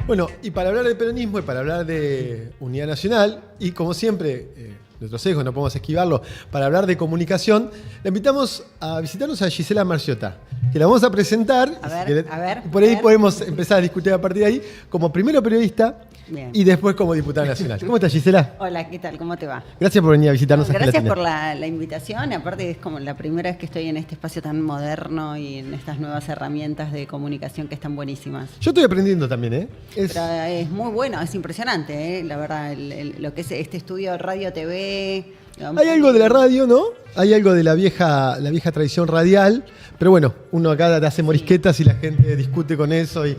Bueno, y para hablar de peronismo y para hablar de unidad nacional, y como siempre, nuestro sesgo, no podemos esquivarlo, para hablar de comunicación, le invitamos a visitarnos a Gisela Marciota, que la vamos a presentar. A ver. Por ahí podemos empezar a discutir a partir de ahí, como primero periodista. Bien. Y después como diputada nacional. ¿Cómo estás, Gisela? Hola, ¿qué tal? ¿Cómo te va? Gracias por venir a visitarnos. Gracias por la invitación. Aparte es como la primera vez que estoy en este espacio tan moderno y en estas nuevas herramientas de comunicación que están buenísimas. Yo estoy aprendiendo también, ¿eh? Pero es muy bueno, es impresionante, la verdad, lo que es este estudio radio TV. Hay algo de la radio, ¿no? Hay algo de la vieja tradición radial, pero bueno, uno acá te hace morisquetas y la gente discute con eso. Y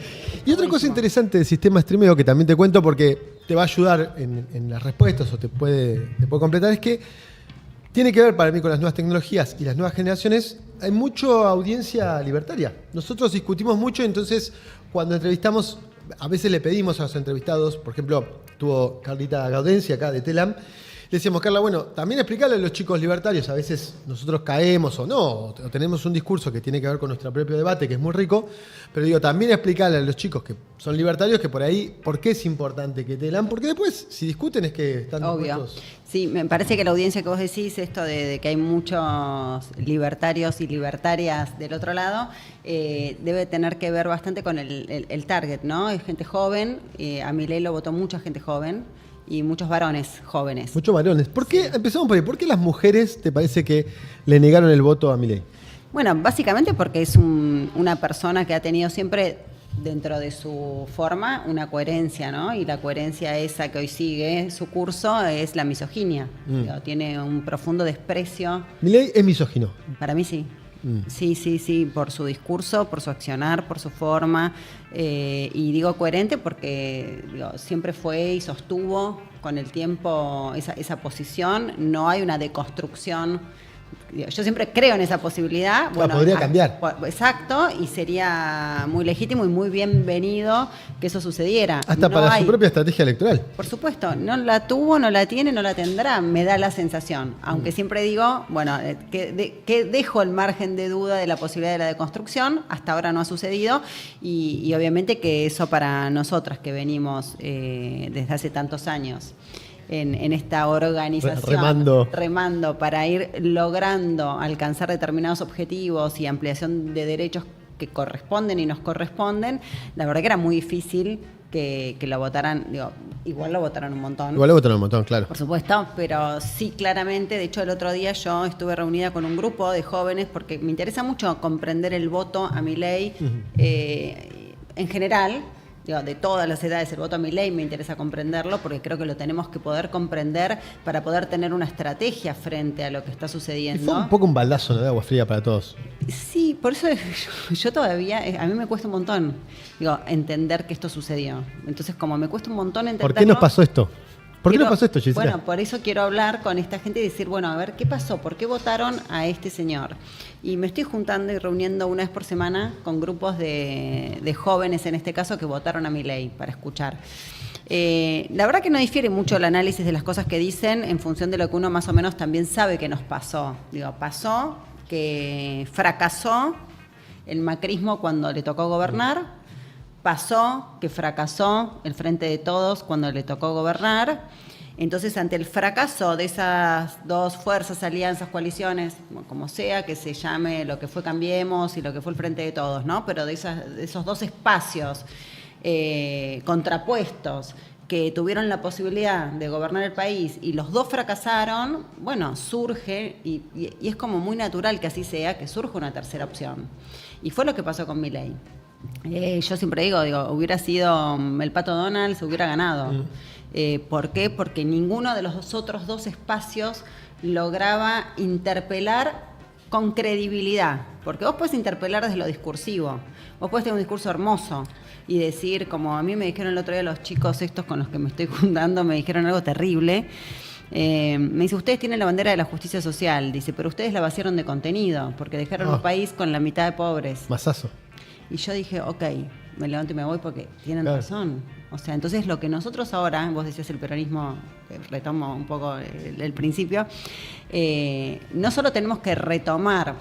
otra cosa interesante del sistema streameo que también te cuento porque te va a ayudar en las respuestas o te puede completar, es que tiene que ver para mí con las nuevas tecnologías y las nuevas generaciones. Hay mucha audiencia libertaria. Nosotros discutimos mucho, entonces cuando entrevistamos, a veces le pedimos a los entrevistados, por ejemplo, tuvo Carlita Gaudenzi acá de Telam, le decíamos, Carla, bueno, también explicarle a los chicos libertarios, a veces nosotros caemos o no, o tenemos un discurso que tiene que ver con nuestro propio debate, que es muy rico, pero digo, también explicarle a los chicos que son libertarios que por ahí, ¿por qué es importante que Telam? Porque después, si discuten es que están dispuestos. Sí, me parece que la audiencia que vos decís, esto de que hay muchos libertarios y libertarias del otro lado, debe tener que ver bastante con el target, ¿no? Es gente joven, a Milei lo votó mucha gente joven, y muchos varones jóvenes. Muchos varones. ¿Por qué, empezamos por ahí, por qué las mujeres te parece que le negaron el voto a Milei? Bueno, básicamente porque es una persona que ha tenido siempre dentro de su forma una coherencia, ¿no? Y la coherencia esa que hoy sigue su curso es la misoginia. Digo, tiene un profundo desprecio. ¿Milei es misógino? Para mí sí. Sí, por su discurso, por su accionar, por su forma, y digo coherente porque siempre fue y sostuvo con el tiempo esa posición. No hay una deconstrucción. Yo siempre creo en esa posibilidad. Bueno, podría cambiar. Exacto, y sería muy legítimo y muy bienvenido que eso sucediera. Hasta para su propia estrategia electoral. Por supuesto, no la tuvo, no la tiene, no la tendrá, me da la sensación. Aunque siempre digo, bueno, que dejo el margen de duda de la posibilidad de la deconstrucción, hasta ahora no ha sucedido, y obviamente que eso para nosotras que venimos desde hace tantos años en esta organización, remando para ir logrando alcanzar determinados objetivos y ampliación de derechos que corresponden y nos corresponden, la verdad que era muy difícil que lo votaran, igual lo votaron un montón. Igual lo votaron un montón, claro. Por supuesto, pero sí, claramente, de hecho el otro día yo estuve reunida con un grupo de jóvenes porque me interesa mucho comprender el voto a Milei en general. De todas las edades, el voto a Milei me interesa comprenderlo porque creo que lo tenemos que poder comprender para poder tener una estrategia frente a lo que está sucediendo. Y fue un poco un baldazo, ¿no?, de agua fría para todos. Sí, por eso yo todavía, a mí me cuesta un montón entender que esto sucedió. Entonces, como me cuesta un montón entenderlo. ¿Por qué nos pasó esto? ¿Por qué nos pasó esto, Gisela? Bueno, por eso quiero hablar con esta gente y decir, bueno, a ver, ¿qué pasó? ¿Por qué votaron a este señor? Y me estoy juntando y reuniendo una vez por semana con grupos de jóvenes, en este caso, que votaron a Milei para escuchar. La verdad que no difiere mucho el análisis de las cosas que dicen en función de lo que uno más o menos también sabe que nos pasó. Pasó que fracasó el macrismo cuando le tocó gobernar. Pasó que fracasó el Frente de Todos cuando le tocó gobernar. Entonces, ante el fracaso de esas dos fuerzas, alianzas, coaliciones, como sea, que se llame lo que fue Cambiemos y lo que fue el Frente de Todos, ¿no? Pero de esos dos espacios contrapuestos que tuvieron la posibilidad de gobernar el país y los dos fracasaron, bueno, surge, y es como muy natural que así sea, que surja una tercera opción. Y fue lo que pasó con Milei. Yo siempre digo, hubiera sido el Pato Donald, se hubiera ganado. ¿Por qué? Porque ninguno de los otros dos espacios lograba interpelar con credibilidad. Porque vos podés interpelar desde lo discursivo. Vos podés tener un discurso hermoso y decir, como a mí me dijeron el otro día los chicos estos con los que me estoy juntando, me dijeron algo terrible. Me dice, ustedes tienen la bandera de la justicia social. Dice, pero ustedes la vaciaron de contenido porque dejaron un país con la mitad de pobres. Masazo. Y yo dije, ok, me levanto y me voy porque tienen razón. O sea, entonces lo que nosotros ahora, vos decías el peronismo, retomo un poco el principio, no solo tenemos que retomar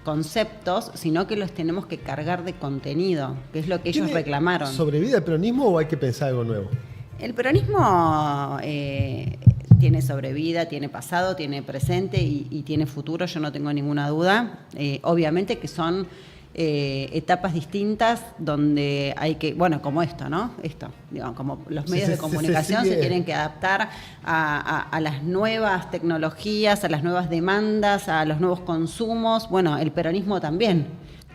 conceptos, sino que los tenemos que cargar de contenido, que es lo que ellos reclamaron. ¿Sobrevida el peronismo o hay que pensar algo nuevo? El peronismo tiene sobrevida, tiene pasado, tiene presente y tiene futuro, yo no tengo ninguna duda. Obviamente que son etapas distintas donde hay que, bueno, como esto, ¿no? Esto, digamos, como los medios de comunicación se tienen que adaptar a las nuevas tecnologías, a las nuevas demandas, a los nuevos consumos. Bueno, el peronismo también.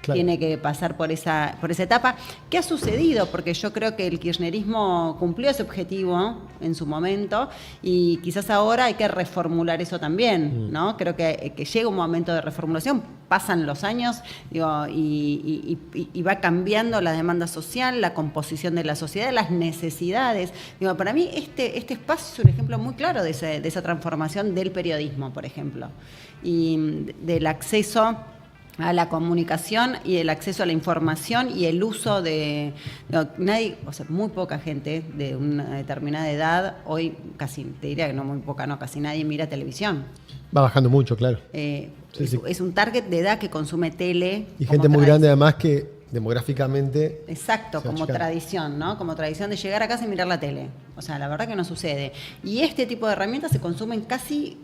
Claro. Tiene que pasar por esa etapa. ¿Qué ha sucedido? Porque yo creo que el kirchnerismo cumplió ese objetivo en su momento y quizás ahora hay que reformular eso también, ¿no? Creo que llega un momento de reformulación, pasan los años, digo, y va cambiando la demanda social, la composición de la sociedad, las necesidades. Digo, para mí este espacio es un ejemplo muy claro de esa transformación del periodismo, por ejemplo, y del acceso a la comunicación y el acceso a la información y el uso de nadie, o sea, muy poca gente de una determinada edad, hoy casi, te diría que no muy poca, no, casi nadie mira televisión. Va bajando mucho, claro. Es un target de edad que consume tele. Y gente muy grande además que demográficamente... Exacto, como tradición, ¿no? Como tradición de llegar a casa y mirar la tele. O sea, la verdad que no sucede. Y este tipo de herramientas se consumen casi...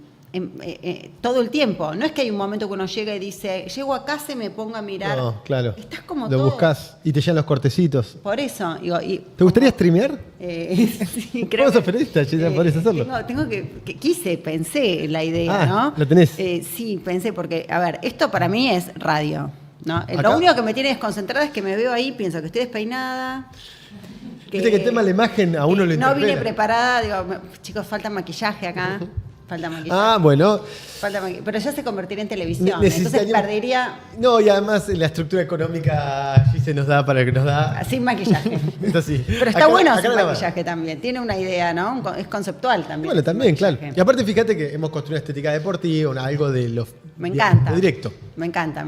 todo el tiempo. No es que hay un momento que uno llega y dice, llego a casa y me pongo a mirar. No, claro. Estás como lo todo. Buscas y te llegan los cortecitos. Por eso. ¿Te gustaría streamear? Sí, creo. ¿Cómo sos periodista? Ya podés hacerlo. Pensé la idea, ¿no? ¿Lo tenés? Sí, pensé, porque, a ver, esto para mí es radio, ¿no? ¿Acá? Lo único que me tiene desconcentrada es que me veo ahí, pienso que estoy despeinada. Viste que el tema de la imagen a uno lo interpela. No vine preparada, digo, chicos, falta maquillaje acá. Falta maquillaje. Ah, bueno. Pero ya se convertiría en televisión, entonces perdería... No, y además la estructura económica allí se nos da para que nos da... Sin maquillaje. Esto sí. Pero está bueno sin maquillaje también, tiene una idea, ¿no? Es conceptual también. Bueno, también, claro. Y aparte fíjate que hemos construido una estética deportiva, algo de lo... Me encanta. De directo. Me encanta.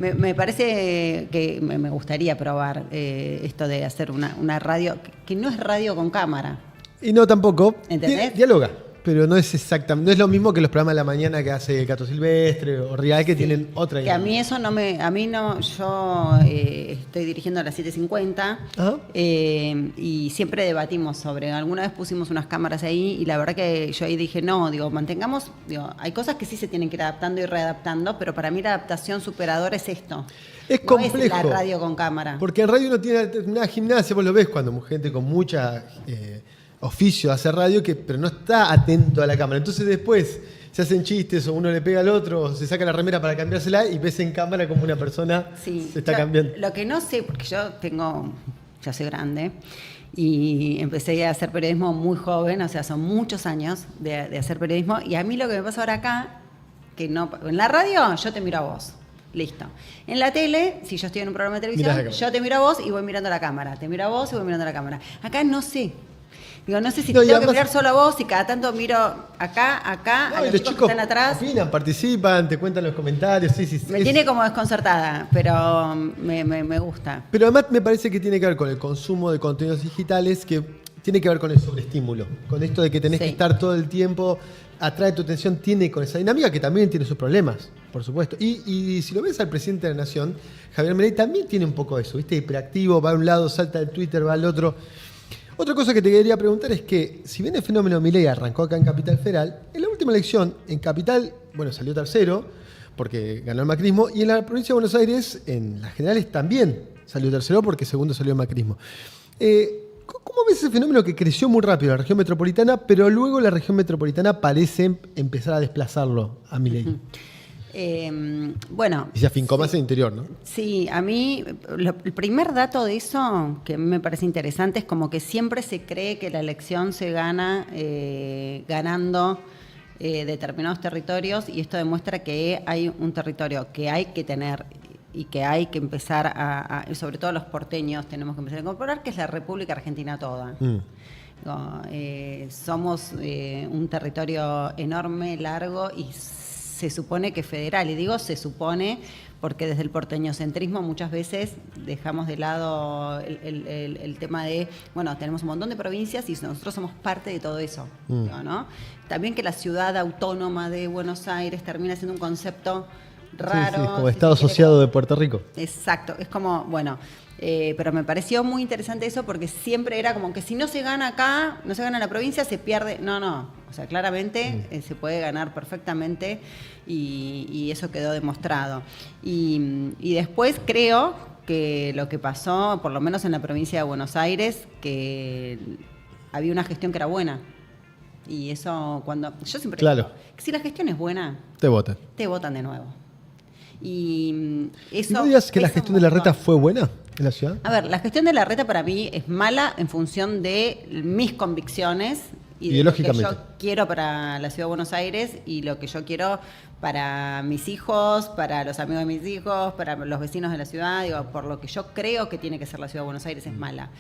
Me parece que me gustaría probar esto de hacer una radio, que no es radio con cámara. Y no tampoco. ¿Entendés? Dialoga. Pero no es exactamente, no es lo mismo que los programas de la mañana que hace Cato Silvestre o Real, que tienen otra idea. Que a mí eso yo estoy dirigiendo a las 7:50 y siempre debatimos sobre, alguna vez pusimos unas cámaras ahí y la verdad que yo ahí dije, mantengamos, hay cosas que sí se tienen que ir adaptando y readaptando, pero para mí la adaptación superadora es esto. Es complejo. Es la radio con cámara. Porque en radio uno tiene una gimnasia, vos lo ves cuando gente con mucha... oficio de hacer radio, pero no está atento a la cámara. Entonces después se hacen chistes o uno le pega al otro, o se saca la remera para cambiársela y ves en cámara como una persona se está cambiando. Lo que no sé, porque ya soy grande y empecé a hacer periodismo muy joven, o sea, son muchos años de hacer periodismo, y a mí lo que me pasa ahora acá, que no, en la radio yo te miro a vos. Listo. En la tele, si yo estoy en un programa de televisión, yo te miro a vos y voy mirando la cámara. Te miro a vos y voy mirando la cámara. Acá no sé. Digo, no sé si tengo que mirar solo a vos y cada tanto miro acá, a los chicos que están atrás. Opinan, participan, te cuentan los comentarios. Sí, me tiene como desconcertada, pero me gusta. Pero además me parece que tiene que ver con el consumo de contenidos digitales, que tiene que ver con el sobreestímulo, con esto de que tenés que estar todo el tiempo, atrae tu atención, tiene con esa dinámica que también tiene sus problemas, por supuesto. Y si lo ves al presidente de la Nación, Javier Milei también tiene un poco eso, ¿viste? Hiperactivo, va a un lado, salta del Twitter, va al otro. Otra cosa que te quería preguntar es que, si bien el fenómeno Milei arrancó acá en Capital Federal, en la última elección, en Capital, salió tercero, porque ganó el macrismo, y en la provincia de Buenos Aires, en las generales, también salió tercero, porque segundo salió el macrismo. ¿Cómo ves ese fenómeno que creció muy rápido en la región metropolitana, pero luego la región metropolitana parece empezar a desplazarlo a Milei? Bueno. Y se afincó más en el interior, ¿no? Sí, a mí el primer dato de eso que me parece interesante es como que siempre se cree que la elección se gana ganando determinados territorios, y esto demuestra que hay un territorio que hay que tener y que hay que empezar sobre todo los porteños tenemos que empezar a incorporar, que es la República Argentina toda. Somos un territorio enorme, largo y se supone que federal, y digo se supone porque desde el porteñocentrismo muchas veces dejamos de lado el tema de, tenemos un montón de provincias y nosotros somos parte de todo eso, ¿no? También que la ciudad autónoma de Buenos Aires termina siendo un concepto raro. Sí, como si Estado se quiere, asociado de Puerto Rico. Exacto, es como, bueno, pero me pareció muy interesante eso porque siempre era como que si no se gana acá, no se gana en la provincia, se pierde. No, o sea, claramente se puede ganar perfectamente y eso quedó demostrado. Y después creo que lo que pasó, por lo menos en la provincia de Buenos Aires, que había una gestión que era buena. Y eso cuando... Yo siempre Claro. digo, que si la gestión es buena, Te votan. te votan de nuevo. Y eso... ¿Y no digas que la pesa un gestión de la montón. reta fue buena en la ciudad? A ver, la gestión de la reta para mí es mala en función de mis convicciones y de lo que Ideológicamente. yo quiero para la ciudad de Buenos Aires y lo que yo quiero para mis hijos, para los amigos de mis hijos, para los vecinos de la ciudad, digo, por lo que yo creo que tiene que ser la ciudad de Buenos Aires es mala.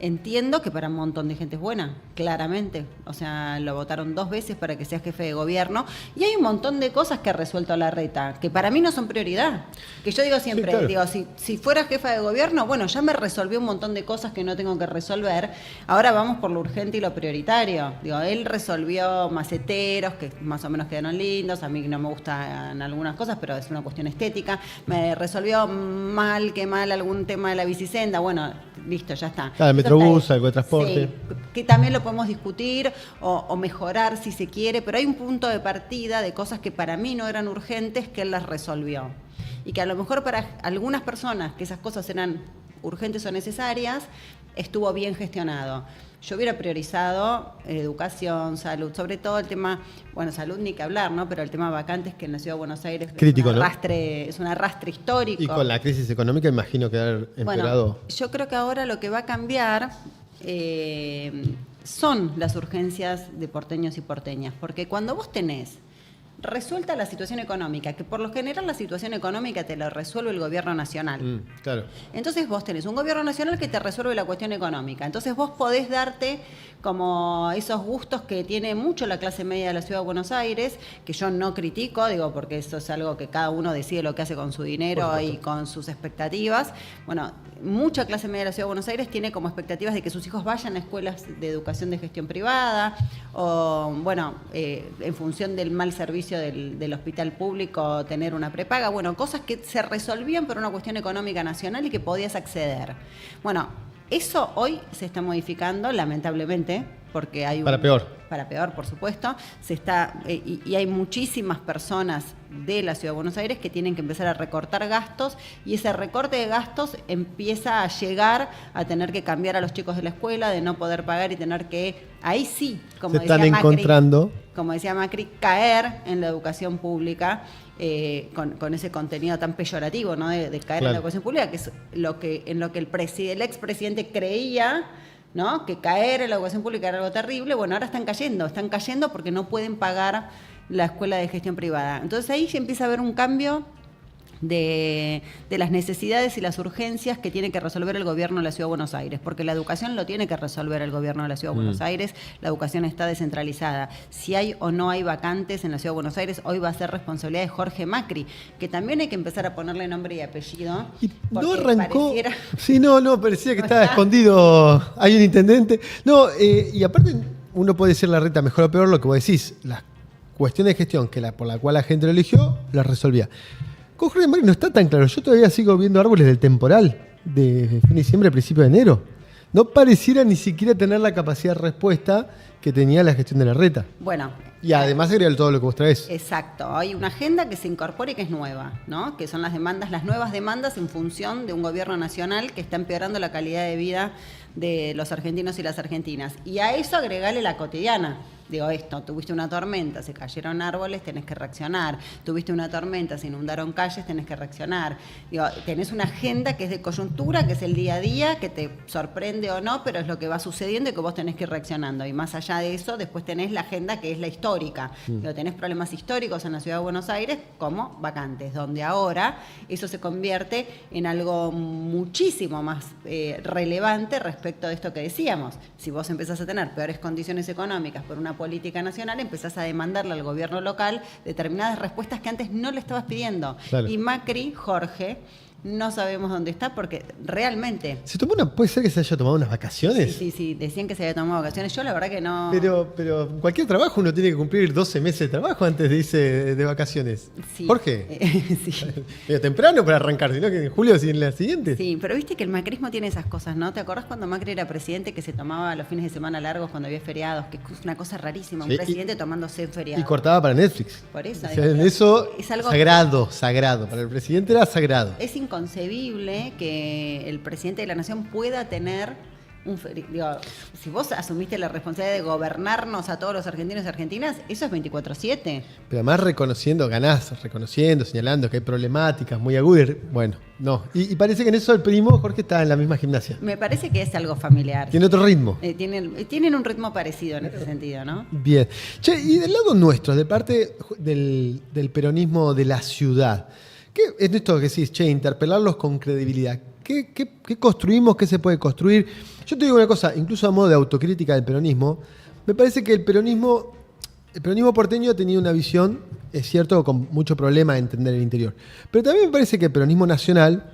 Entiendo que para un montón de gente es buena, claramente. O sea, lo votaron 2 veces para que sea jefe de gobierno. Y hay un montón de cosas que ha resuelto la reta, que para mí no son prioridad. Que yo digo siempre, Sí, claro. digo, si fuera jefa de gobierno, bueno, ya me resolvió un montón de cosas que no tengo que resolver. Ahora vamos por lo urgente y lo prioritario. Digo, él resolvió maceteros, que más o menos quedaron lindos. A mí no me gustan algunas cosas, pero es una cuestión estética. Me resolvió mal algún tema de la bicicenda. Bueno, listo, ya está. Claro, el Eso Metrobús, está ahí. algo de transporte. Sí, que también lo podemos discutir o mejorar si se quiere, pero hay un punto de partida de cosas que para mí no eran urgentes que él las resolvió. Y que a lo mejor para algunas personas que esas cosas eran urgentes o necesarias, estuvo bien gestionado. Yo hubiera priorizado educación, salud, sobre todo el tema, bueno, salud ni que hablar, ¿no? Pero el tema vacantes que en la Ciudad de Buenos Aires Crítico, es, ¿no? es un arrastre histórico. Y con la crisis económica imagino que haber empeorado. Bueno, yo creo que ahora lo que va a cambiar son las urgencias de porteños y porteñas, porque cuando vos tenés resuelta la situación económica, que por lo general la situación económica te la resuelve el gobierno nacional. Claro. Entonces vos tenés un gobierno nacional que te resuelve la cuestión económica. Entonces vos podés darte como esos gustos que tiene mucho la clase media de la Ciudad de Buenos Aires, que yo no critico, digo, porque eso es algo que cada uno decide lo que hace con su dinero y con sus expectativas. Bueno, mucha clase media de la Ciudad de Buenos Aires tiene como expectativas de que sus hijos vayan a escuelas de educación de gestión privada o, bueno, en función del mal servicio del hospital público, tener una prepaga. Bueno, cosas que se resolvían por una cuestión económica nacional y que podías acceder. Bueno, eso hoy se está modificando, lamentablemente, porque hay Para peor. Para peor, por supuesto. Se está y hay muchísimas personas de la Ciudad de Buenos Aires que tienen que empezar a recortar gastos y ese recorte de gastos empieza a llegar a tener que cambiar a los chicos de la escuela, de no poder pagar y tener que, ahí sí, como Se están decía Macri, encontrando. como decía Macri, caer en la educación pública con ese contenido tan peyorativo, ¿no? De caer en la educación pública, que es en lo que el expresidente creía, ¿no? Que caer en la educación pública era algo terrible. Bueno, ahora están cayendo porque no pueden pagar la escuela de gestión privada. Entonces ahí se empieza a haber un cambio de las necesidades y las urgencias que tiene que resolver el gobierno de la Ciudad de Buenos Aires, porque la educación lo tiene que resolver el gobierno de la Ciudad de Buenos Aires, la educación está descentralizada. Si hay o no hay vacantes en la Ciudad de Buenos Aires, hoy va a ser responsabilidad de Jorge Macri, que también hay que empezar a ponerle nombre y apellido. Y no porque arrancó. pareciera... Sí, no, parecía que estaba escondido. Hay un intendente. No, y aparte, uno puede decir la reta mejor o peor, lo que vos decís. La cuestión de gestión por la cual la gente lo eligió, la resolvía. Con Jorge Macri no está tan claro. Yo todavía sigo viendo árboles del temporal de fin de diciembre, principio de enero. No pareciera ni siquiera tener la capacidad de respuesta que tenía la gestión de la reta. Bueno. Y además sería todo lo que vos traes. Exacto. Hay una agenda que se incorpora y que es nueva, ¿no? Que son las nuevas demandas en función de un gobierno nacional que está empeorando la calidad de vida de los argentinos y las argentinas. Y a eso agregale la cotidiana. Digo, tuviste una tormenta, se cayeron árboles, tenés que reaccionar. Tuviste una tormenta, se inundaron calles, tenés que reaccionar. Digo, tenés una agenda que es de coyuntura, que es el día a día, que te sorprende o no, pero es lo que va sucediendo y que vos tenés que ir reaccionando. Y más allá de eso, después tenés la agenda que es la histórica. Digo, tenés problemas históricos en la Ciudad de Buenos Aires como vacantes, donde ahora eso se convierte en algo muchísimo más relevante respecto de esto que decíamos. Si vos empezás a tener peores condiciones económicas por una política nacional, empezás a demandarle al gobierno local determinadas respuestas que antes no le estabas pidiendo. Claro. Y Macri, Jorge, no sabemos dónde está porque realmente... ¿Puede ser que se haya tomado unas vacaciones? Sí, decían que se había tomado vacaciones. Yo la verdad que no... Pero en cualquier trabajo uno tiene que cumplir 12 meses de trabajo antes de irse de vacaciones. Sí. Jorge. Sí. Medio temprano para arrancar, sino que en julio siguen las siguientes. Sí, pero viste que el macrismo tiene esas cosas, ¿no? ¿Te acordás cuando Macri era presidente que se tomaba los fines de semana largos cuando había feriados? Que es una cosa rarísima, un Sí, presidente tomándose feriado. Y cortaba para Netflix. Por eso. O sea, eso es algo sagrado. Para el presidente era sagrado. Es inconcebible que el presidente de la nación pueda tener si vos asumiste la responsabilidad de gobernarnos a todos los argentinos y argentinas, eso es 24/7. Pero además reconociendo, señalando que hay problemáticas muy agudas. Bueno, no. Y parece que en eso el primo Jorge está en la misma gimnasia. Me parece que es algo familiar. Tiene otro ritmo. Tienen un ritmo parecido en ese sentido, ¿no? Bien. Che, y del lado nuestro, de parte del peronismo de la ciudad, ¿qué es esto que decís? Che, interpelarlos con credibilidad. ¿Qué construimos? ¿Qué se puede construir? Yo te digo una cosa, incluso a modo de autocrítica del peronismo, me parece que el peronismo porteño ha tenido una visión, es cierto, con mucho problema de entender el interior. Pero también me parece que el peronismo nacional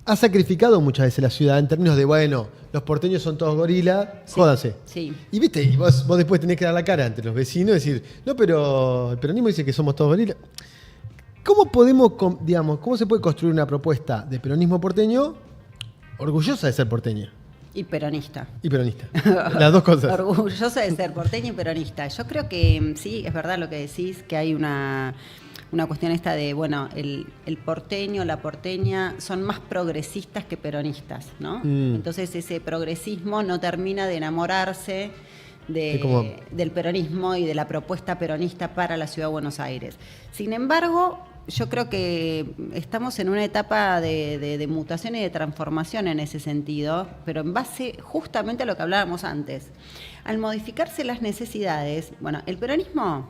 ha sacrificado muchas veces la ciudad en términos de, bueno, los porteños son todos gorilas, jódanse. Sí. Y viste, y vos después tenés que dar la cara ante los vecinos y decir, no, pero el peronismo dice que somos todos gorilas. ¿Cómo cómo se puede construir una propuesta de peronismo porteño orgullosa de ser porteña? Y peronista. Y peronista. Las dos cosas. Orgullosa de ser porteña y peronista. Yo creo que sí, es verdad lo que decís, que hay una cuestión esta de, bueno, el porteño, la porteña son más progresistas que peronistas, ¿no? Entonces ese progresismo no termina de enamorarse del peronismo y de la propuesta peronista para la Ciudad de Buenos Aires. Sin embargo, yo creo que estamos en una etapa de mutación y de transformación en ese sentido, pero en base justamente a lo que hablábamos antes. Al modificarse las necesidades, bueno, el peronismo,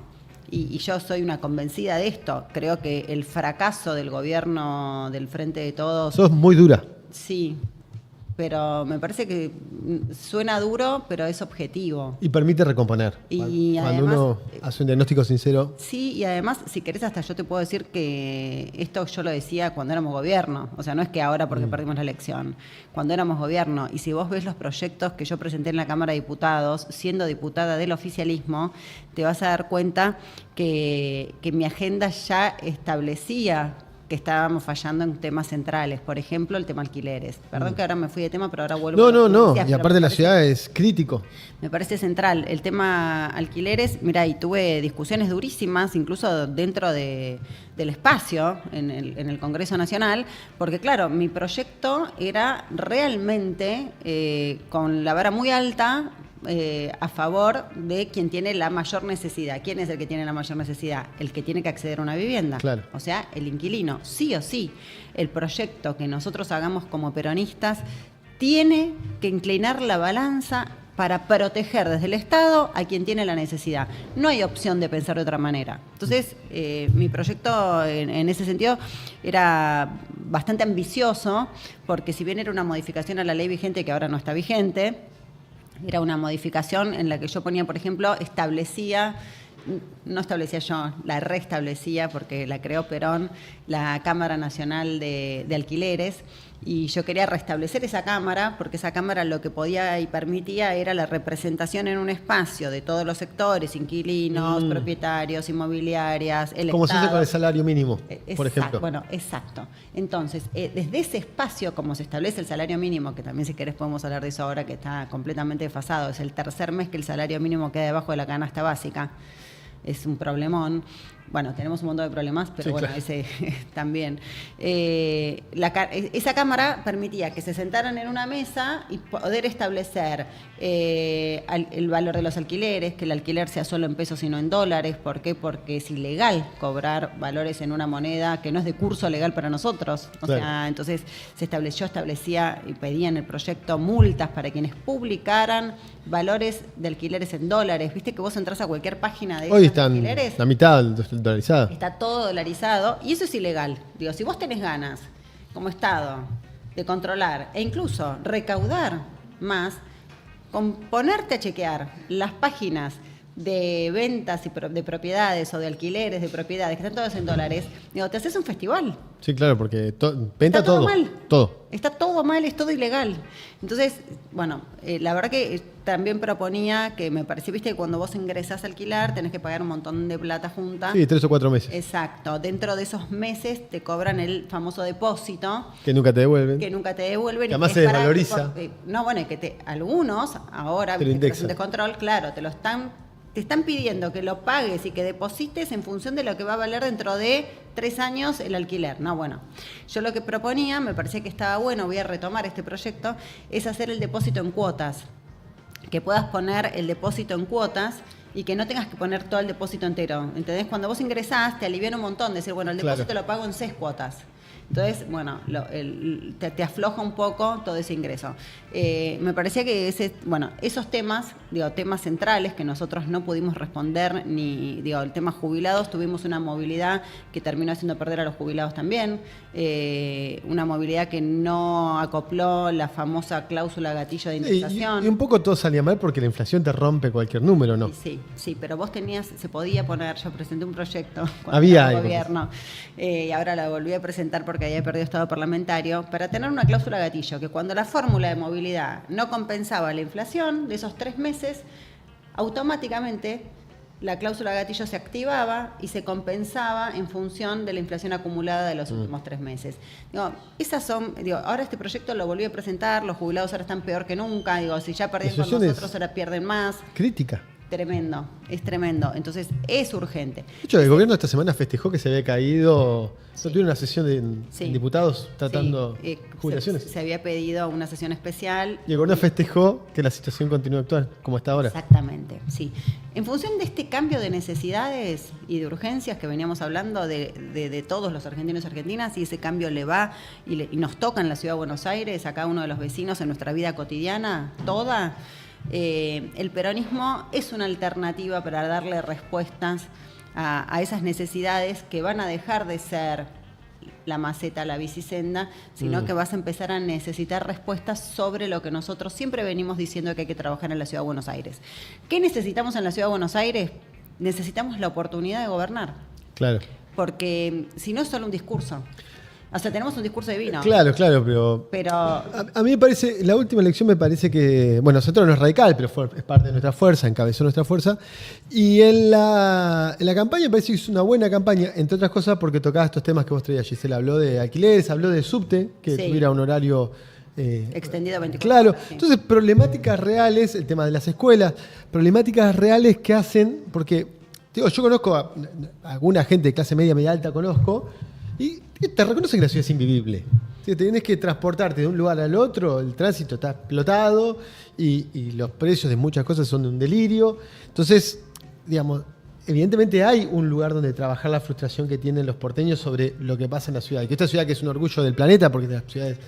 y yo soy una convencida de esto, creo que el fracaso del gobierno del Frente de Todos... Sos muy dura. Sí, pero me parece que suena duro, pero es objetivo. Y permite recomponer. Y cuando además, uno hace un diagnóstico sincero. Sí, y además, si querés, hasta yo te puedo decir que esto yo lo decía cuando éramos gobierno. O sea, no es que ahora porque perdimos la elección. Cuando éramos gobierno. Y si vos ves los proyectos que yo presenté en la Cámara de Diputados, siendo diputada del oficialismo, te vas a dar cuenta que mi agenda ya establecía que estábamos fallando en temas centrales, por ejemplo, el tema alquileres. Perdón que ahora me fui de tema, pero ahora vuelvo. No. Y aparte la ciudad es crítico. Me parece central. El tema alquileres, mira, y tuve discusiones durísimas, incluso dentro del espacio, en el Congreso Nacional, porque claro, mi proyecto era realmente con la vara muy alta, a favor de quien tiene la mayor necesidad. ¿Quién es el que tiene la mayor necesidad? El que tiene que acceder a una vivienda. Claro. O sea, el inquilino. Sí o sí, el proyecto que nosotros hagamos como peronistas tiene que inclinar la balanza para proteger desde el Estado a quien tiene la necesidad. No hay opción de pensar de otra manera. Entonces, mi proyecto en ese sentido era bastante ambicioso, porque si bien era una modificación a la ley vigente que ahora no está vigente, era una modificación en la que yo ponía, por ejemplo, no establecía yo, la restablecía porque la creó Perón, la Cámara Nacional de Alquileres, y yo quería restablecer esa Cámara porque esa Cámara lo que podía y permitía era la representación en un espacio de todos los sectores, inquilinos, propietarios, inmobiliarias, el Como Estado. se hace con el salario mínimo, por ejemplo. Bueno, exacto. Entonces, desde ese espacio, como se establece el salario mínimo, que también si querés podemos hablar de eso ahora que está completamente desfasado, es el tercer mes que el salario mínimo queda debajo de la canasta básica, es un problemón. Bueno, tenemos un montón de problemas, pero sí, bueno, claro. Ese también. Esa Cámara permitía que se sentaran en una mesa y poder establecer el valor de los alquileres, que el alquiler sea solo en pesos y no en dólares. ¿Por qué? Porque es ilegal cobrar valores en una moneda que no es de curso legal para nosotros. O claro. sea, entonces establecía y pedía en el proyecto multas para quienes publicaran valores de alquileres en dólares. Viste que vos entras a cualquier página de hoy están alquileres, la mitad dolarizado. Está todo dolarizado y eso es ilegal. Digo, si vos tenés ganas, como Estado, de controlar e incluso recaudar más, con ponerte a chequear las páginas de ventas de propiedades o de alquileres de propiedades, que están todas en dólares, digo, te haces un festival. Sí, claro, porque venta Está todo todo. mal. Todo. Está todo mal, es todo ilegal. Entonces, bueno, la verdad que también proponía que me pareció, viste, que cuando vos ingresás a alquilar tenés que pagar un montón de plata junta. Sí, 3 o 4 meses. Exacto. Dentro de esos meses te cobran el famoso depósito. Que nunca te devuelven. Que nunca te devuelven. Que además es se desvaloriza. No, bueno, y que algunos ahora, Te lo viste, que es un indexan. descontrol, claro, te están pidiendo que lo pagues y que deposites en función de lo que va a valer dentro de 3 años el alquiler. No, bueno, yo lo que proponía, me parecía que estaba bueno, voy a retomar este proyecto, es hacer el depósito en cuotas. Que puedas poner el depósito en cuotas y que no tengas que poner todo el depósito entero. ¿Entendés? Cuando vos ingresás te alivian un montón, decir, bueno, el depósito Claro. lo pago en 6 cuotas. Entonces, bueno, te afloja un poco todo ese ingreso. Me parecía que esos temas, temas centrales que nosotros no pudimos responder, el tema jubilados, tuvimos una movilidad que terminó haciendo perder a los jubilados también, una movilidad que no acopló la famosa cláusula gatillo de indexación. Y un poco todo salía mal porque la inflación te rompe cualquier número, ¿no? Sí, pero vos se podía poner, yo presenté un proyecto cuando Había era algo. gobierno, y ahora lo volví a presentar porque había perdido estado parlamentario, para tener una cláusula gatillo, que cuando la fórmula de movilidad no compensaba la inflación de esos 3 meses, automáticamente la cláusula gatillo se activaba y se compensaba en función de la inflación acumulada de los últimos 3 meses. Ahora este proyecto lo volví a presentar, los jubilados ahora están peor que nunca, si ya perdieron con nosotros, ahora pierden más. Crítica. Tremendo, es tremendo. Entonces es urgente. De hecho, el gobierno esta semana festejó que se había caído. ¿No tuvieron una sesión de diputados tratando jubilaciones? Se había pedido una sesión especial. Y el gobierno festejó que la situación continúa actual, como está ahora. Exactamente, sí. En función de este cambio de necesidades y de urgencias que veníamos hablando de todos los argentinos y argentinas, y ese cambio le va y nos toca en la Ciudad de Buenos Aires, a cada uno de los vecinos en nuestra vida cotidiana, toda. El peronismo es una alternativa para darle respuestas a esas necesidades que van a dejar de ser la maceta, la bicisenda, sino que vas a empezar a necesitar respuestas sobre lo que nosotros siempre venimos diciendo que hay que trabajar en la Ciudad de Buenos Aires. ¿Qué necesitamos en la Ciudad de Buenos Aires? Necesitamos la oportunidad de gobernar. Claro. Porque si no es solo un discurso. O sea, tenemos un discurso divino. Claro, pero a mí me parece, la última elección me parece que, bueno, nosotros no es radical, pero es parte de nuestra fuerza, encabezó nuestra fuerza, y en la campaña me parece que es una buena campaña, entre otras cosas porque tocaba estos temas que vos traías, Gisela, habló de alquileres, habló de subte, que tuviera un horario extendido a 24 claro, horas, sí. Entonces problemáticas reales, el tema de las escuelas, problemáticas reales que hacen, porque yo conozco a alguna gente de clase media, media alta, conozco, y te reconocen que la ciudad es invivible. Tienes que transportarte de un lugar al otro, el tránsito está explotado y los precios de muchas cosas son de un delirio. Entonces, evidentemente hay un lugar donde trabajar la frustración que tienen los porteños sobre lo que pasa en la ciudad. Y que esta ciudad, que es un orgullo del planeta, porque es de las ciudades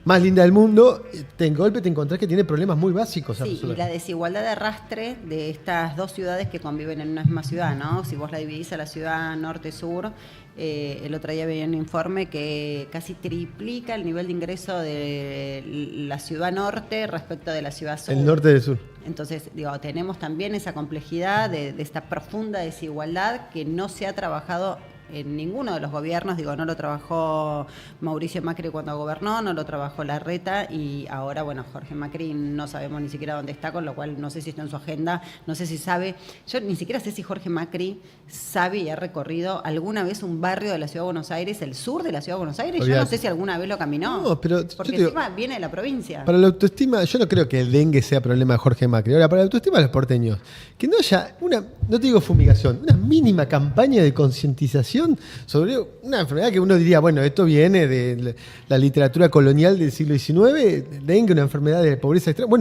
más lindas del mundo, de golpe te encontrás que tiene problemas muy básicos a resolver. Y la desigualdad de arrastre de estas dos ciudades que conviven en una misma ciudad, ¿no? Si vos la dividís a la ciudad norte-sur, el otro día veía un informe que casi triplica el nivel de ingreso de la ciudad norte respecto de la ciudad sur. El norte del sur. Entonces, tenemos también esa complejidad de esta profunda desigualdad que no se ha trabajado en ninguno de los gobiernos. No lo trabajó Mauricio Macri cuando gobernó, no lo trabajó Larreta, y ahora, Jorge Macri no sabemos ni siquiera dónde está, con lo cual no sé si está en su agenda, no sé si sabe. Yo ni siquiera sé si Jorge Macri sabe y ha recorrido alguna vez un barrio de la Ciudad de Buenos Aires, el sur de la Ciudad de Buenos Aires. Yo no sé si alguna vez lo caminó. No, pero porque encima viene de la provincia. Para la autoestima, yo no creo que el dengue sea problema de Jorge Macri. Ahora, para la autoestima de los porteños, que no haya no te digo fumigación, una mínima campaña de concientización sobre una enfermedad que uno diría, esto viene de la literatura colonial del siglo XIX, dengue, una enfermedad de pobreza extrema.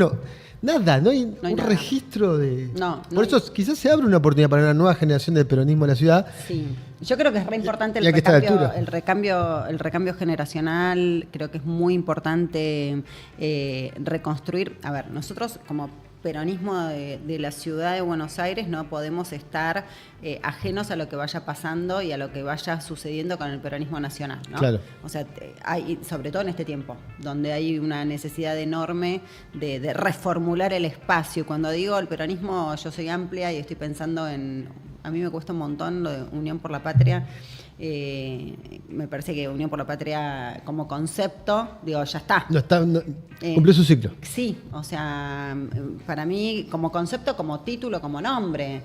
Nada, no hay un nada. registro de... No, Por eso quizás se abre una oportunidad para una nueva generación de peronismo en la ciudad. Sí, yo creo que es re importante el recambio generacional. Creo que es muy importante reconstruir. A ver, nosotros como peronismo de la ciudad de Buenos Aires no podemos estar ajenos a lo que vaya pasando y a lo que vaya sucediendo con el peronismo nacional, ¿no? Claro. O sea, hay, sobre todo en este tiempo, donde hay una necesidad enorme de reformular el espacio. Cuando digo el peronismo, yo soy amplia y estoy pensando en... A mí me cuesta un montón lo de Unión por la Patria. Me parece que Unión por la Patria como concepto, digo, ya está. Cumplió su ciclo. Sí, o sea, para mí como concepto, como título, como nombre,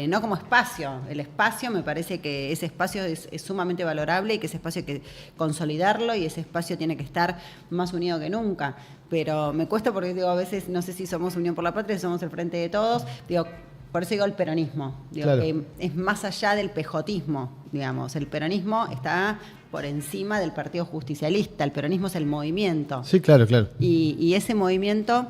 no como espacio. El espacio, me parece que ese espacio es sumamente valorable y que ese espacio hay que consolidarlo y ese espacio tiene que estar más unido que nunca. Pero me cuesta porque digo, a veces no sé si somos Unión por la Patria, si somos el Frente de Todos, digo, por eso digo el peronismo, digo, claro, que es más allá del pejotismo, digamos. El peronismo está por encima del Partido Justicialista, el peronismo es el movimiento. Sí, claro, claro. Y ese movimiento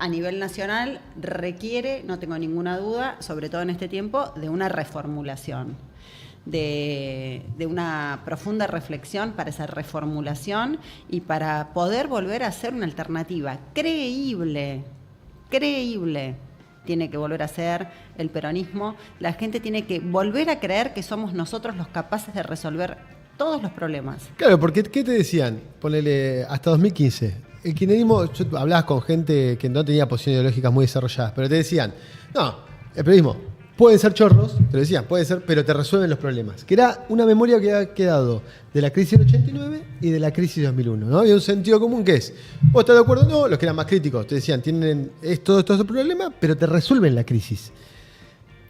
a nivel nacional requiere, no tengo ninguna duda, sobre todo en este tiempo, de una reformulación, de una profunda reflexión para esa reformulación y para poder volver a ser una alternativa creíble. Tiene que volver a ser el peronismo. La gente tiene que volver a creer que somos nosotros los capaces de resolver todos los problemas. Claro, porque ¿qué te decían? Ponele hasta 2015. El kirchnerismo, yo hablabas con gente que no tenía posiciones ideológicas muy desarrolladas, pero te decían, no, el periodismo pueden ser chorros, te lo decían, puede ser, pero te resuelven los problemas. Que era una memoria que había quedado de la crisis del 89 y de la crisis de 2001, ¿no? Había un sentido común que es, ¿vos estás de acuerdo o no? Los que eran más críticos te decían, tienen todos estos problemas, pero te resuelven la crisis.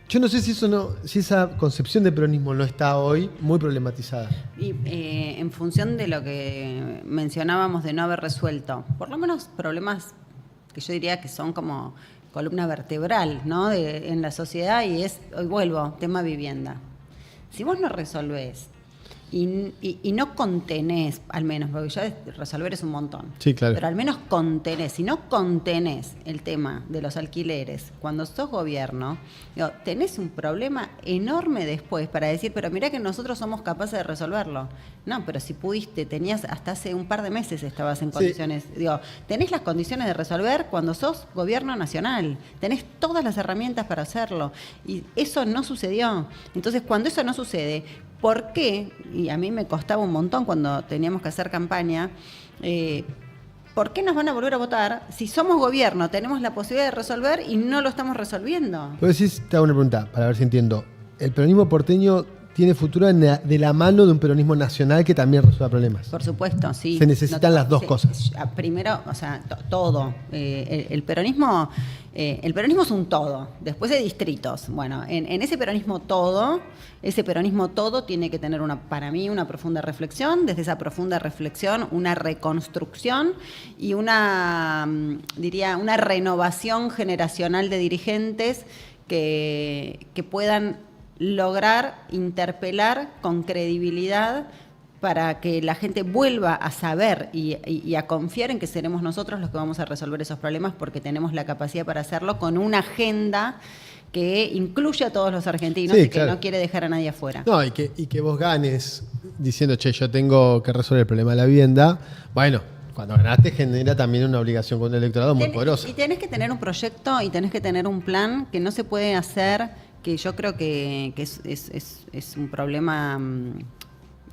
Yo no sé si esa concepción de peronismo no está hoy muy problematizada. Y en función de lo que mencionábamos de no haber resuelto, por lo menos problemas que yo diría que son como columna vertebral, ¿no? En la sociedad, y hoy vuelvo, tema vivienda. Si vos no resolvés y no contenés, al menos, porque ya resolver es un montón, sí, claro, pero al menos contenés, si no contenés el tema de los alquileres, cuando sos gobierno, digo, tenés un problema enorme después para decir, pero mirá que nosotros somos capaces de resolverlo. No, pero si pudiste, tenías hasta hace un par de meses estabas en condiciones, sí. Digo, tenés las condiciones de resolver cuando sos gobierno nacional, tenés todas las herramientas para hacerlo, y eso no sucedió. Entonces, cuando eso no sucede, ¿por qué? Y a mí me costaba un montón cuando teníamos que hacer campaña, ¿por qué nos van a volver a votar si somos gobierno, tenemos la posibilidad de resolver y no lo estamos resolviendo? Pero decís, te hago una pregunta, para ver si entiendo. ¿El peronismo porteño tiene futuro de la mano de un peronismo nacional que también resuelva problemas? Por supuesto, sí. Se necesitan las dos cosas. Primero, o sea, todo. El peronismo es un todo. Después hay distritos. Bueno, en ese peronismo todo tiene que tener para mí una profunda reflexión. Desde esa profunda reflexión, una reconstrucción y una renovación generacional de dirigentes que puedan lograr interpelar con credibilidad para que la gente vuelva a saber y a confiar en que seremos nosotros los que vamos a resolver esos problemas, porque tenemos la capacidad para hacerlo con una agenda que incluye a todos los argentinos, sí, y que no quiere dejar a nadie afuera. No, y que vos ganes diciendo, che, yo tengo que resolver el problema de la vivienda. Bueno, cuando ganaste genera también una obligación con un electorado muy poderosa. Y tenés que tener un proyecto y tenés que tener un plan que no se puede hacer, que yo creo que es un problema,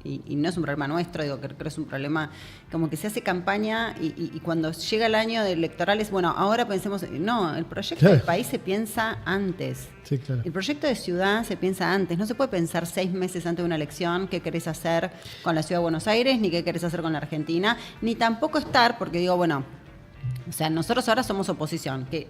y no es un problema nuestro, digo, creo que es un problema como que se hace campaña y cuando llega el año electoral es, bueno, ahora pensemos, no, el proyecto del país se piensa antes. Sí, claro. El proyecto de ciudad se piensa antes, no se puede pensar 6 meses antes de una elección qué querés hacer con la Ciudad de Buenos Aires, ni qué querés hacer con la Argentina, ni tampoco estar, porque digo, bueno, o sea, nosotros ahora somos oposición, que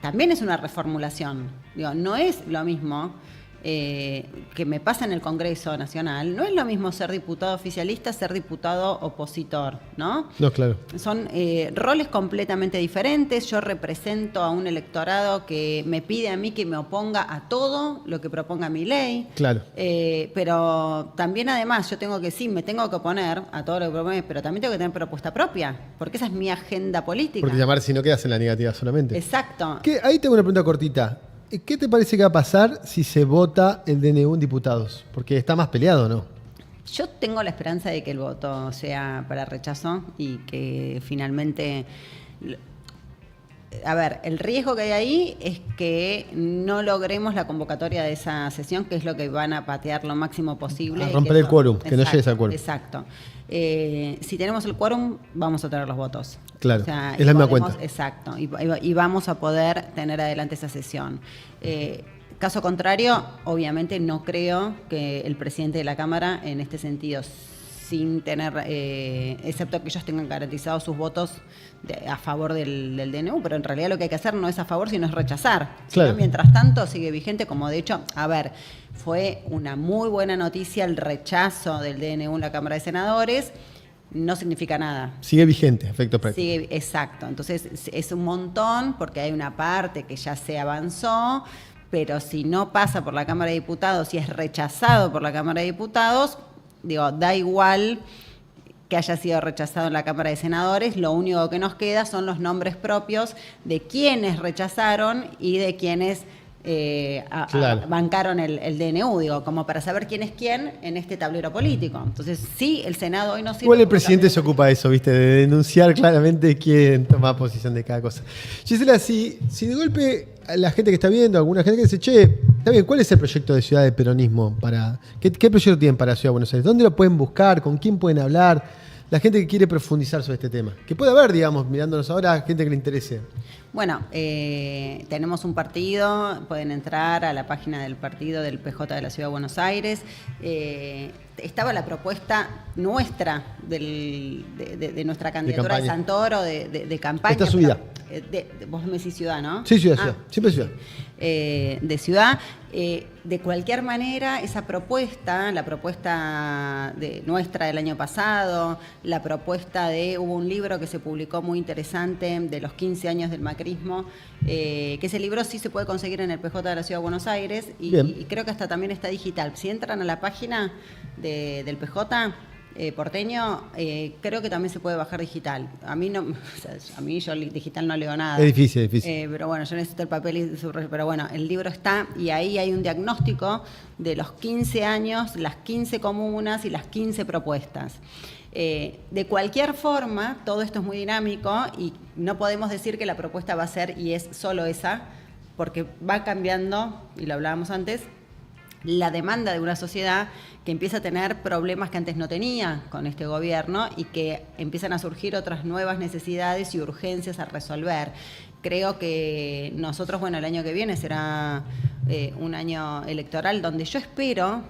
también es una reformulación. Digo, no es lo mismo que me pasa en el Congreso Nacional, no es lo mismo ser diputado oficialista, ser diputado opositor, ¿no? No, claro. Son roles completamente diferentes. Yo represento a un electorado que me pide a mí que me oponga a todo lo que proponga mi ley. Claro. Pero también, además, yo tengo que, sí, me tengo que oponer a todo lo que propone, pero también tengo que tener propuesta propia, porque esa es mi agenda política. Porque llamar si no quedas en la negativa solamente. Exacto. Ahí tengo una pregunta cortita. ¿Qué te parece que va a pasar si se vota el DNU en diputados? Porque está más peleado, ¿no? Yo tengo la esperanza de que el voto sea para rechazo y que finalmente a ver, el riesgo que hay ahí es que no logremos la convocatoria de esa sesión, que es lo que van a patear lo máximo posible. A romper el quórum, que no llegues al quórum. Exacto. Si tenemos el quórum, vamos a tener los votos. Claro, es la misma cuenta. Exacto, y vamos a poder tener adelante esa sesión. Caso contrario, obviamente no creo que el presidente de la Cámara, en este sentido, sin tener, excepto que ellos tengan garantizados sus votos a favor del DNU, pero en realidad lo que hay que hacer no es a favor, sino es rechazar. Claro. ¿No? Mientras tanto, sigue vigente, como de hecho, a ver, fue una muy buena noticia el rechazo del DNU en la Cámara de Senadores, no significa nada. Sigue vigente, efecto práctico. Sigue, exacto, entonces es un montón, porque hay una parte que ya se avanzó, pero si no pasa por la Cámara de Diputados y es rechazado por la Cámara de Diputados, digo, da igual que haya sido rechazado en la Cámara de Senadores, lo único que nos queda son los nombres propios de quienes rechazaron y de quienes bancaron el DNU, digo, como para saber quién es quién en este tablero político. Entonces, sí, el Senado hoy no sirve. Igual el presidente se ocupa de eso, ¿viste? De denunciar claramente quién toma posición de cada cosa. Gisela, si de golpe la gente que está viendo, alguna gente que dice, che, está bien, ¿cuál es el proyecto de ciudad de peronismo? ¿Qué proyecto tienen para Ciudad de Buenos Aires? ¿Dónde lo pueden buscar? ¿Con quién pueden hablar? La gente que quiere profundizar sobre este tema. Que puede haber, digamos, mirándonos ahora, gente que le interese. Bueno, tenemos un partido, pueden entrar a la página del partido del PJ de la Ciudad de Buenos Aires. Estaba la propuesta nuestra de nuestra candidatura de Santoro, de campaña. Está subida. Vos me decís ciudad, ¿no? Sí, ciudad. Siempre ciudad. De ciudad. De cualquier manera, esa propuesta, la propuesta nuestra del año pasado, la propuesta hubo un libro que se publicó muy interesante de los 15 años del macrismo, que ese libro sí se puede conseguir en el PJ de la Ciudad de Buenos Aires y creo que hasta también está digital. Si entran a la página del PJ porteño, creo que también se puede bajar digital. A mí yo digital no leo nada. Es difícil. Pero bueno, yo necesito el papel y pero bueno, el libro está y ahí hay un diagnóstico de los 15 años, las 15 comunas y las 15 propuestas. De cualquier forma, todo esto es muy dinámico y no podemos decir que la propuesta va a ser y es solo esa, porque va cambiando, y lo hablábamos antes, la demanda de una sociedad que empieza a tener problemas que antes no tenía con este gobierno y que empiezan a surgir otras nuevas necesidades y urgencias a resolver. Creo que nosotros, bueno, el año que viene será un año electoral donde yo espero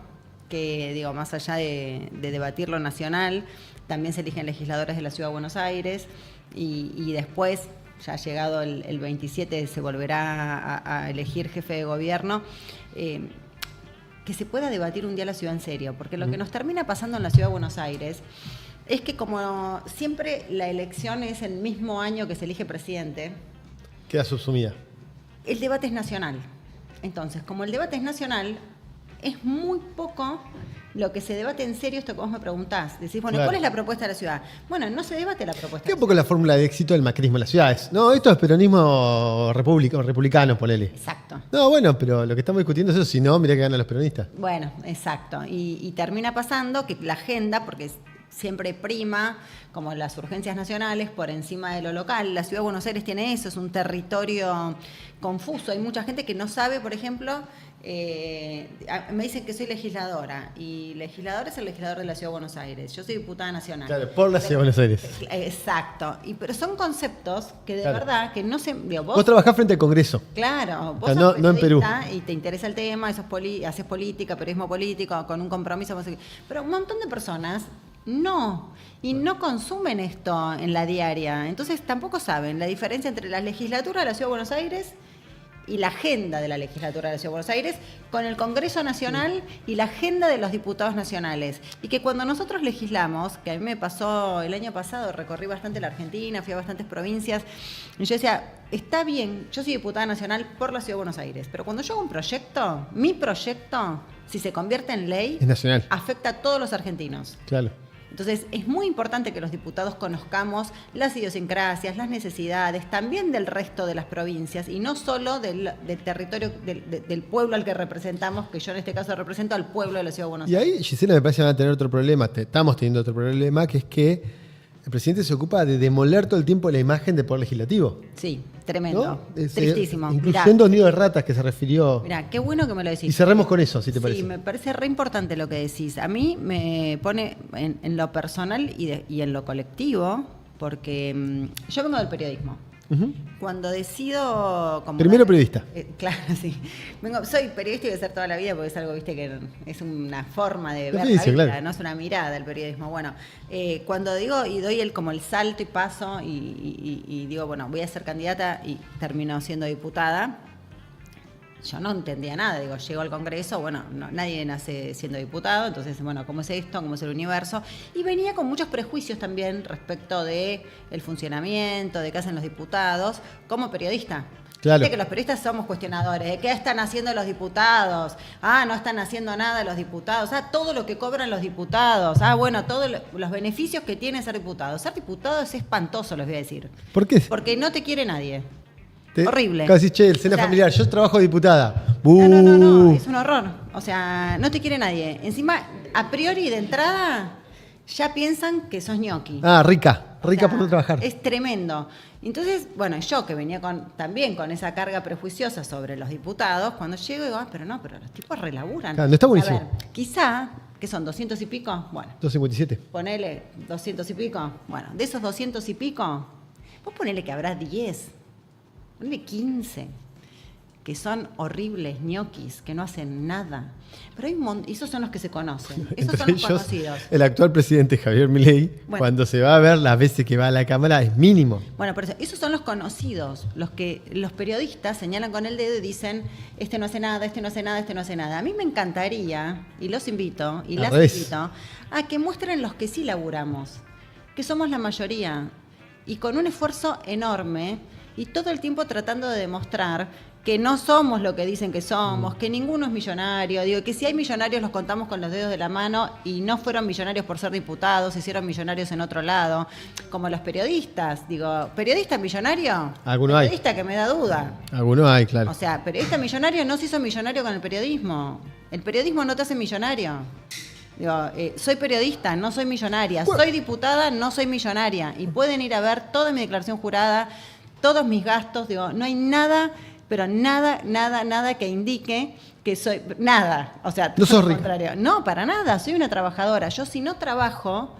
que, digo, más allá de debatir lo nacional, también se eligen legisladores de la Ciudad de Buenos Aires y después, ya llegado el 27, se volverá a elegir jefe de gobierno. Que se pueda debatir un día la ciudad en serio, porque lo que nos termina pasando en la Ciudad de Buenos Aires es que como siempre la elección es el mismo año que se elige presidente, queda subsumida. El debate es nacional. Entonces, como el debate es nacional, es muy poco lo que se debate en serio, esto que vos me preguntás. Decís, bueno, claro. ¿Cuál es la propuesta de la ciudad? Bueno, no se debate la propuesta. ¿Qué un poco la fórmula de éxito del macrismo en las ciudades? No, esto es peronismo republicano, ponele. Exacto. No, bueno, pero lo que estamos discutiendo es eso, si no, mirá que ganan los peronistas. Bueno, exacto. Y termina pasando que la agenda, porque siempre prima, como las urgencias nacionales, por encima de lo local. La Ciudad de Buenos Aires tiene eso, es un territorio confuso. Hay mucha gente que no sabe, por ejemplo, me dicen que soy legisladora, y legislador es el legislador de la Ciudad de Buenos Aires. Yo soy diputada nacional. Claro, por la Ciudad de Buenos Aires. Exacto. Pero son conceptos que de verdad que no se... Digo, vos trabajás frente al Congreso. Claro, vos no, sos no en Perú. Y te interesa el tema, haces política, periodismo político, con un compromiso. Pero un montón de personas no, y no consumen esto en la diaria. Entonces tampoco saben la diferencia entre la legislatura de la Ciudad de Buenos Aires y la agenda de la legislatura de la Ciudad de Buenos Aires con el Congreso Nacional y la agenda de los diputados nacionales. Y que cuando nosotros legislamos, que a mí me pasó el año pasado, recorrí bastante la Argentina, fui a bastantes provincias, y yo decía, está bien, yo soy diputada nacional por la Ciudad de Buenos Aires, pero cuando yo hago un proyecto, mi proyecto, si se convierte en ley, es nacional, afecta a todos los argentinos. Claro. Entonces, es muy importante que los diputados conozcamos las idiosincrasias, las necesidades, también del resto de las provincias, y no solo del territorio, del pueblo al que representamos, que yo en este caso represento al pueblo de la Ciudad de Buenos Aires. Y ahí, Gisela, me parece que van a tener otro problema, estamos teniendo otro problema, que es que el presidente se ocupa de demoler todo el tiempo la imagen del Poder Legislativo. Sí, tremendo. ¿No? Tristísimo. Incluyendo nido de ratas que se refirió. Mirá, qué bueno que me lo decís. Y cerremos con eso, si te Sí, parece. me parece re importante lo que decís. A mí me pone en lo personal y en lo colectivo, porque yo vengo del periodismo. Ujú. Cuando decido... Primero periodista. Claro, sí. Soy periodista y voy a ser toda la vida porque es algo, viste, que es una forma de ver Oficio, la vida, claro. no es una mirada el periodismo. Bueno, cuando digo y doy como el salto y paso y digo, bueno, voy a ser candidata y termino siendo diputada, yo no entendía nada, digo, llego al Congreso, bueno, nadie nace siendo diputado, entonces, bueno, ¿cómo es esto? ¿Cómo es el universo? Y venía con muchos prejuicios también respecto de el funcionamiento, de qué hacen los diputados, como periodista. Claro. Viste que los periodistas somos cuestionadores, ¿de qué están haciendo los diputados? Ah, no están haciendo nada los diputados, todo lo que cobran los diputados, bueno, todos los beneficios que tiene ser diputado. Ser diputado es espantoso, les voy a decir. ¿Por qué? Porque no te quiere nadie. Horrible. Casi, che, el cena O sea, familiar. Yo trabajo de diputada. No, es un horror. O sea, no te quiere nadie. Encima, a priori de entrada, ya piensan que sos ñoqui. Rica O sea, por no trabajar. Es tremendo. Entonces, bueno, yo que venía también con esa carga prejuiciosa sobre los diputados, cuando llego digo, pero los tipos relaburan. Claro, no está buenísimo. A ver, quizá, que son 200 y pico, bueno, 257. ponele 200 y pico. Bueno, de esos 200 y pico, vos ponele que habrá 10. Ponle 15, que son horribles ñoquis, que no hacen nada. Pero hay esos son los que se conocen, esos Entre son los ellos, conocidos. el actual presidente Javier Milei, Bueno. cuando se va a ver las veces que va a la Cámara, es mínimo. Bueno, por eso, esos son los conocidos, los que los periodistas señalan con el dedo y dicen, este no hace nada, este no hace nada, este no hace nada. A mí me encantaría, y los invito, y Al las revés. invito, a que muestren los que sí laburamos, que somos la mayoría, y con un esfuerzo enorme, y todo el tiempo tratando de demostrar que no somos lo que dicen que somos, que ninguno es millonario, digo, que si hay millonarios los contamos con los dedos de la mano y no fueron millonarios por ser diputados, se hicieron millonarios en otro lado, como los periodistas, digo, ¿periodista millonario? Alguno hay. Periodista que me da duda. Algunos hay, claro. O sea, periodista millonario no se hizo millonario con el periodismo. El periodismo no te hace millonario. Digo, soy periodista, no soy millonaria. Soy diputada, no soy millonaria. Y pueden ir a ver toda mi declaración jurada, todos mis gastos. Digo, no hay nada, pero nada que indique que soy... Nada. O sea, No todo sos lo rica. contrario. No, para nada. Soy una trabajadora. Yo si no trabajo,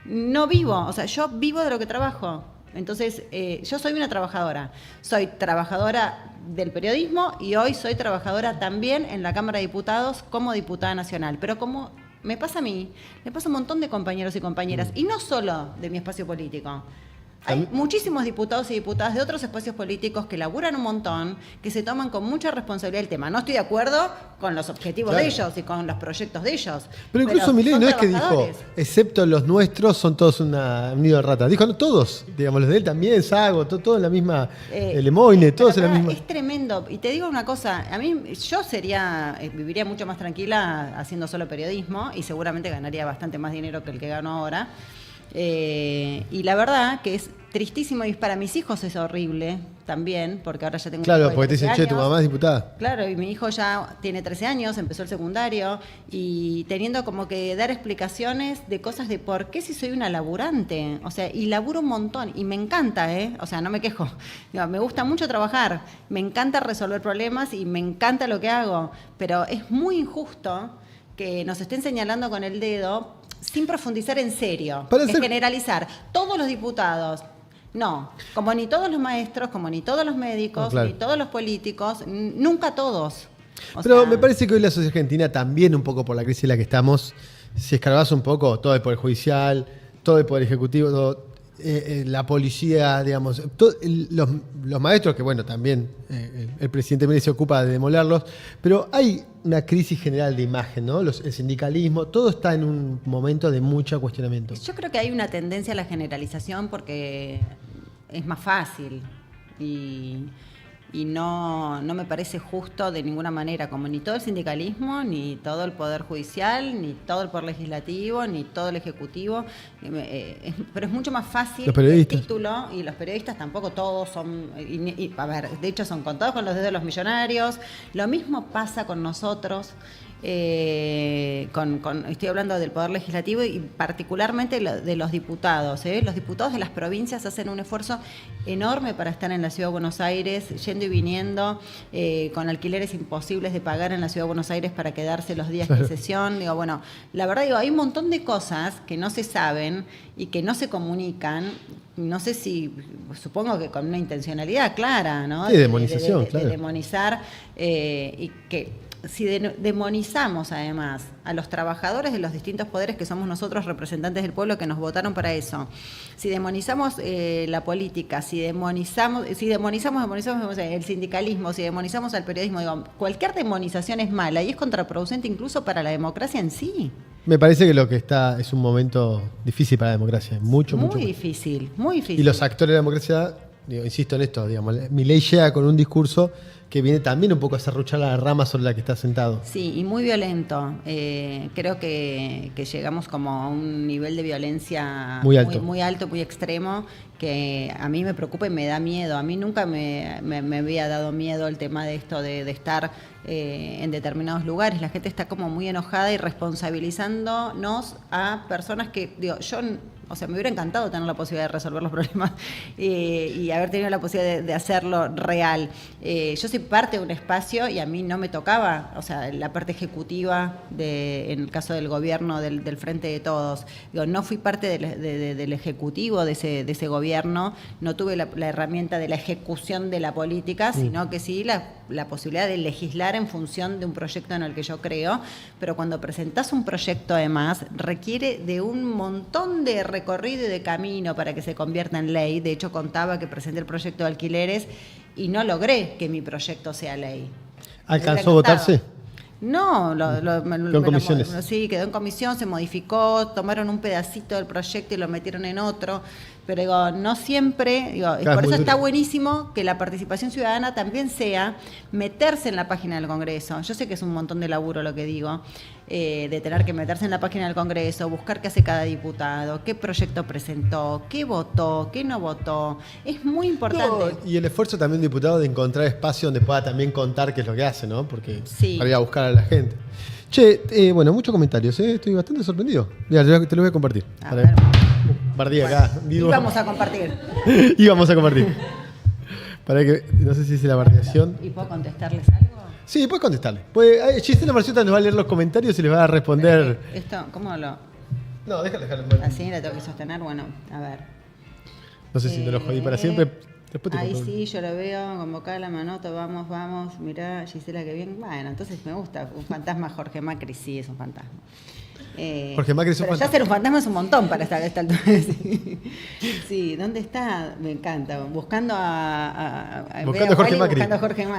no vivo. O sea, yo vivo de lo que trabajo. Entonces, yo soy una trabajadora. Soy trabajadora del periodismo y hoy soy trabajadora también en la Cámara de Diputados como diputada nacional. Pero como me pasa a mí, me pasa a un montón de compañeros y compañeras, y no solo de mi espacio político. Hay muchísimos diputados y diputadas de otros espacios políticos que laburan un montón, que se toman con mucha responsabilidad el tema. No estoy de acuerdo con los objetivos Claro. de ellos y con los proyectos de ellos. Pero incluso Milei son no es que dijo, trabajadores. excepto los nuestros, son todos un nido de ratas. Dijo, no, todos, digamos, los de él también, Sago, todo en la misma, Lemoyne, todos en la Pero misma. es tremendo. Y te digo una cosa, a mí yo viviría mucho más tranquila haciendo solo periodismo y seguramente ganaría bastante más dinero que el que gano ahora. Y la verdad que es tristísimo y para mis hijos es horrible también, porque ahora ya tengo un Claro, hijo de porque te dicen, 13 che, tu años. mamá es diputada. Claro, y mi hijo ya tiene 13 años, empezó el secundario y teniendo como que dar explicaciones de cosas de por qué si soy una laburante. O sea, y laburo un montón y me encanta, ¿eh? O sea, no me quejo. Digo, me gusta mucho trabajar, me encanta resolver problemas y me encanta lo que hago, pero es muy injusto que nos estén señalando con el dedo sin profundizar en serio, generalizar. Todos los diputados, no, como ni todos los maestros, como ni todos los médicos, No, claro. ni todos los políticos, nunca todos. O Pero sea, me parece que hoy la sociedad argentina, también un poco por la crisis en la que estamos, si escarbas un poco, todo el Poder Judicial, todo el Poder Ejecutivo, la policía, digamos, los maestros, que bueno, también el presidente Milei se ocupa de demolerlos, pero hay una crisis general de imagen, ¿no? El sindicalismo, todo está en un momento de mucho cuestionamiento. yo creo que hay una tendencia a la generalización porque es más fácil y no me parece justo de ninguna manera, como ni todo el sindicalismo, ni todo el Poder Judicial, ni todo el Poder Legislativo, ni todo el Ejecutivo, pero es mucho más fácil Los periodistas. el título, y los periodistas tampoco todos son, a ver, de hecho son contados con los dedos de los millonarios, lo mismo pasa con nosotros. estoy hablando del Poder Legislativo y particularmente de los diputados. Los diputados de las provincias hacen un esfuerzo enorme para estar en la Ciudad de Buenos Aires, yendo y viniendo, con alquileres imposibles de pagar en la Ciudad de Buenos Aires para quedarse los días de sesión. Digo, bueno, la verdad, hay un montón de cosas que no se saben y que no se comunican. No sé si, supongo que con una intencionalidad clara, ¿no? Sí, demonización, claro. De demonizar, y que si demonizamos además a los trabajadores de los distintos poderes que somos nosotros, representantes del pueblo, que nos votaron para eso, si demonizamos la política, si demonizamos el sindicalismo, si demonizamos al periodismo, digo, cualquier demonización es mala y es contraproducente incluso para la democracia en sí. Me parece que lo que está es un momento difícil para la democracia, muy difícil. Y los actores de la democracia, insisto en esto, Milei llega con un discurso que viene también un poco a serruchar la rama sobre la que está sentado. Sí, y muy violento. Creo que llegamos como a un nivel de violencia muy alto, muy extremo, que a mí me preocupa y me da miedo. A mí nunca me había dado miedo el tema de esto de estar en determinados lugares. La gente está como muy enojada y responsabilizándonos a personas que, me hubiera encantado tener la posibilidad de resolver los problemas y haber tenido la posibilidad de hacerlo real. Yo soy parte de un espacio y a mí no me tocaba, la parte ejecutiva en el caso del gobierno del Frente de Todos. No fui parte del ejecutivo de ese gobierno, no tuve la herramienta de la ejecución de la política, sino que sí la posibilidad de legislar en función de un proyecto en el que yo creo, pero cuando presentás un proyecto además requiere de un montón de recorrido y de camino para que se convierta en ley. De hecho, contaba que presenté el proyecto de alquileres y no logré que mi proyecto sea ley. ¿Alcanzó a votarse? No, quedó en comisiones. Sí, quedó en comisión, se modificó, tomaron un pedacito del proyecto y lo metieron en otro. Pero no siempre, por eso está buenísimo que la participación ciudadana también sea meterse en la página del Congreso. Yo sé que es un montón de laburo lo que digo, de tener que meterse en la página del Congreso, buscar qué hace cada diputado, qué proyecto presentó, qué votó, qué no votó. Es muy importante. Y el esfuerzo también de un diputado de encontrar espacio donde pueda también contar qué es lo que hace, ¿no? Porque para ir a buscar a la gente. Che, muchos comentarios, estoy bastante sorprendido. Mira, te lo voy a compartir. Bardí acá. Y vamos a compartir. Y vamos a compartir. Para que, no sé si es la bardeación. ¿Y puedo contestarles algo? Sí, puedes contestarle. Gisela Marciota nos va a leer los comentarios y les va a responder. ¿Esto cómo lo...? No, déjalo. Así la tengo que sostener, bueno, a ver. No sé si te lo jodí para siempre. Después ahí sí, yo lo veo, convocada la manota, vamos, mirá, Gisela, qué bien. Bueno, entonces me gusta. Un fantasma Jorge Macri, sí, es un fantasma. Jorge Macri es un fantasma. Ya ser un fantasma es un montón para esta altura. Sí, ¿dónde está? Me encanta. Buscando a Jorge Macri.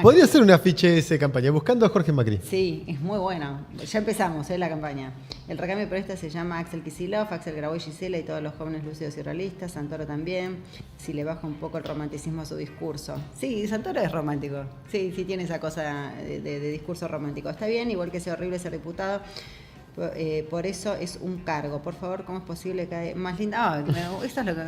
Podría ser un afiche de esa campaña, buscando a Jorge Macri. Sí, es muy bueno. Ya empezamos la campaña. El recambio periodista se llama Axel Kicillof, Axel Graboy, Gisela y todos los jóvenes lúcidos y realistas. Santoro también. Si le baja un poco el romanticismo a su discurso. Sí, Santoro es romántico. Sí, tiene esa cosa de discurso romántico. Está bien, igual que sea horrible ser diputado. Por eso es un cargo. Por favor, ¿cómo es posible que haya más linda? Esto es lo que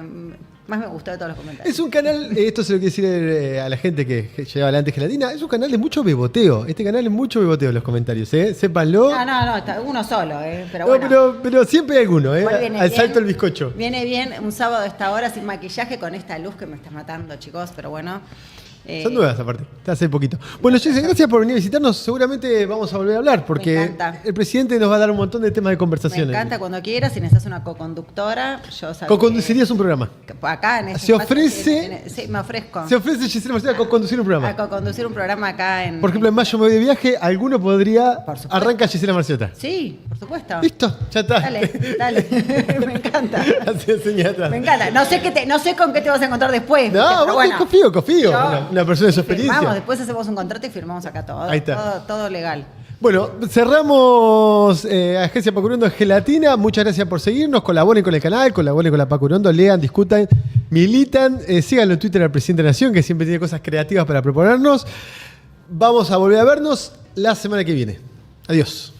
más me gustó de todos los comentarios. Es un canal, esto se lo quiero decir a la gente que lleva adelante Gelatina, es un canal de mucho beboteo. Este canal es mucho beboteo en los comentarios, sépanlo. No, está uno solo, pero bueno. Pero siempre hay alguno, al salto el bizcocho. Viene bien un sábado a esta hora sin maquillaje con esta luz que me está matando, chicos, pero bueno. Son nuevas aparte, hace poquito. Bueno, Jessy, gracias por venir a visitarnos. Seguramente vamos a volver a hablar porque el presidente nos va a dar un montón de temas de conversación. Me encanta cuando quieras, si necesitas una co-conductora. Co-conducirías un programa. Acá en este se ofrece. Sí, me ofrezco. Se ofrece Gisela Marciota a co-conducir un programa. A co-conducir un programa acá en. Por ejemplo, en mayo me voy de viaje, alguno podría. Arranca Gisela Marciota. Sí, por supuesto. Listo, ya está. Dale. Me encanta. Me encanta. No sé con qué te vas a encontrar después. No, bueno, confío. Una persona de su experiencia. Firmamos, después hacemos un contrato y firmamos acá todo. Ahí está. Todo legal. Bueno, cerramos Agencia Pacurondo en Gelatina. Muchas gracias por seguirnos. Colaboren con el canal, colaboren con la Pacurondo, lean, discutan, militan. Síganlo en Twitter al Presidente de la Nación, que siempre tiene cosas creativas para proponernos. Vamos a volver a vernos la semana que viene. Adiós.